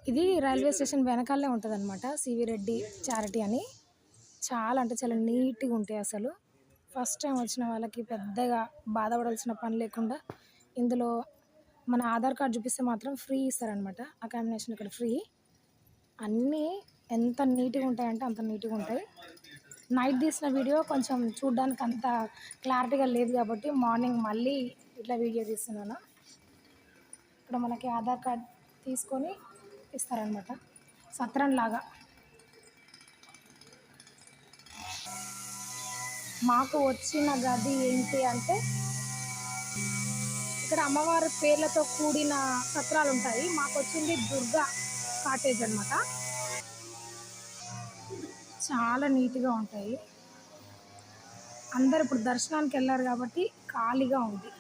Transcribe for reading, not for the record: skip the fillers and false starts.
ఇది railway station వెనకాలనే ఉంటదనమాట. CV Reddy charity అని. చాలా అంటే చాలా నీట్‌గా ఉంటాయి అసలు. ఫస్ట్ టైమ్ వచ్చిన వాళ్ళకి పెద్దగా బాధపడాల్సిన పని లేకుండా ఇందులో మన ఆధార్ కార్డ్ చూపిస్తే మాత్రం ఫ్రీ ఇస్తారనమాట. అకామిడేషన్ ఇక్కడ ఫ్రీ. అన్నీ ఎంత నీట్‌గా ఉంటాయంటే అంత నీట్‌గా ఉంటాయి. నైట్ తీసిన వీడియో కొంచెం చూడ్డానికి అంత క్లారిటీగా లేదు కాబట్టి మార్నింగ్ మళ్ళీ ఇట్లా వీడియో తీస్తున్నాను. ఇక్కడ మనకి ఆధార్ కార్డ్ తీసుకొని ఇస్తారనమాట, సత్రం లాగా. మాకు వచ్చిన గది ఏంటి అంటే ఇక్కడ అమ్మవారి పేర్లతో కూడిన సత్రాలు ఉంటాయి. మాకు వచ్చింది దుర్గా కాటేజ్ అనమాట. చాలా నీట్గా ఉంటాయి. అందరు ఇప్పుడు దర్శనానికి వెళ్ళారు కాబట్టి ఖాళీగా ఉంది.